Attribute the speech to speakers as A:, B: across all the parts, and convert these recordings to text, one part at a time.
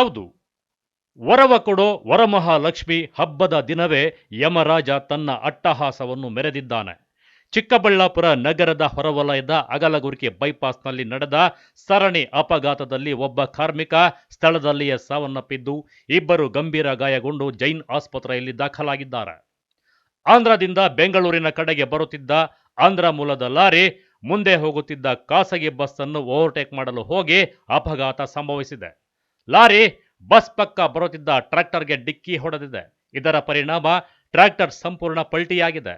A: ಹೌದು, ವರವ ಕೊಡೋ ವರಮಹಾಲಕ್ಷ್ಮಿ ಹಬ್ಬದ ದಿನವೇ ಯಮರಾಜ ತನ್ನ ಅಟ್ಟಹಾಸವನ್ನು ಮೆರೆದಿದ್ದಾನೆ. ಚಿಕ್ಕಬಳ್ಳಾಪುರ ನಗರದ ಹೊರವಲಯದ ಅಗಲಗುರ್ಕಿ ಬೈಪಾಸ್ನಲ್ಲಿ ನಡೆದ ಸರಣಿ ಅಪಘಾತದಲ್ಲಿ ಒಬ್ಬ ಕಾರ್ಮಿಕ ಸ್ಥಳದಲ್ಲಿಯೇ ಸಾವನ್ನಪ್ಪಿದ್ದು, ಇಬ್ಬರು ಗಂಭೀರ ಗಾಯಗೊಂಡು ಜೈನ್ ಆಸ್ಪತ್ರೆಯಲ್ಲಿ ದಾಖಲಾಗಿದ್ದಾರೆ. ಆಂಧ್ರದಿಂದ ಬೆಂಗಳೂರಿನ ಕಡೆಗೆ ಬರುತ್ತಿದ್ದ ಆಂಧ್ರ ಮೂಲದ ಲಾರಿ ಮುಂದೆ ಹೋಗುತ್ತಿದ್ದ ಖಾಸಗಿ ಬಸ್ ಅನ್ನು ಓವರ್ಟೇಕ್ ಮಾಡಲು ಹೋಗಿ ಅಪಘಾತ ಸಂಭವಿಸಿದೆ. ಲಾರಿ ಬಸ್ ಪಕ್ಕ ಬರುತ್ತಿದ್ದ ಟ್ರ್ಯಾಕ್ಟರ್ಗೆ ಡಿಕ್ಕಿ ಹೊಡೆದಿದೆ. ಇದರ ಪರಿಣಾಮ ಟ್ರ್ಯಾಕ್ಟರ್ ಸಂಪೂರ್ಣ ಪಲ್ಟಿಯಾಗಿದೆ.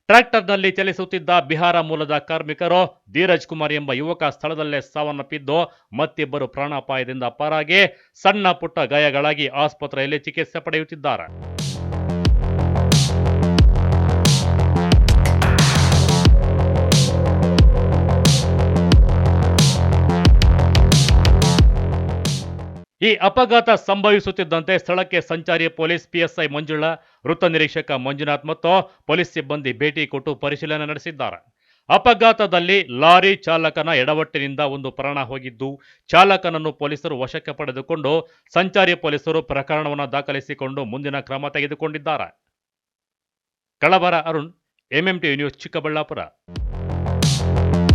A: ಟ್ರ್ಯಾಕ್ಟರ್ನಲ್ಲಿ ಚಲಿಸುತ್ತಿದ್ದ ಬಿಹಾರ ಮೂಲದ ಕಾರ್ಮಿಕರು ಧೀರಜ್ ಕುಮಾರ್ ಎಂಬ ಯುವಕ ಸ್ಥಳದಲ್ಲೇ ಸಾವನ್ನಪ್ಪಿದ್ದು, ಮತ್ತಿಬ್ಬರು ಪ್ರಾಣಾಪಾಯದಿಂದ ಪಾರಾಗಿ ಸಣ್ಣ ಪುಟ್ಟ ಗಾಯಗಳಾಗಿ ಆಸ್ಪತ್ರೆಯಲ್ಲಿ ಚಿಕಿತ್ಸೆ ಪಡೆಯುತ್ತಿದ್ದಾರೆ. ಈ ಅಪಘಾತ ಸಂಭವಿಸುತ್ತಿದ್ದಂತೆ ಸ್ಥಳಕ್ಕೆ ಸಂಚಾರಿ ಪೊಲೀಸ್ ಪಿಎಸ್ಐ ಮಂಜುಳಾ, ವೃತ್ತ ನಿರೀಕ್ಷಕ ಮಂಜುನಾಥ್ ಮತ್ತು ಪೊಲೀಸ್ ಸಿಬ್ಬಂದಿ ಭೇಟಿ ಕೊಟ್ಟು ಪರಿಶೀಲನೆ ನಡೆಸಿದ್ದಾರೆ. ಅಪಘಾತದಲ್ಲಿ ಲಾರಿ ಚಾಲಕನ ಎಡವಟ್ಟಿನಿಂದ ಒಂದು ಪ್ರಾಣ ಹೋಗಿದ್ದು, ಚಾಲಕನನ್ನು ಪೊಲೀಸರು ವಶಕ್ಕೆ ಪಡೆದುಕೊಂಡು ಸಂಚಾರಿ ಪೊಲೀಸರು ಪ್ರಕರಣವನ್ನು ದಾಖಲಿಸಿಕೊಂಡು ಮುಂದಿನ ಕ್ರಮ ತೆಗೆದುಕೊಂಡಿದ್ದಾರೆ. ಕಳವರ ಅರುಣ್, ಎಂಎಂಟಿವಿ ನ್ಯೂಸ್, ಚಿಕ್ಕಬಳ್ಳಾಪುರ.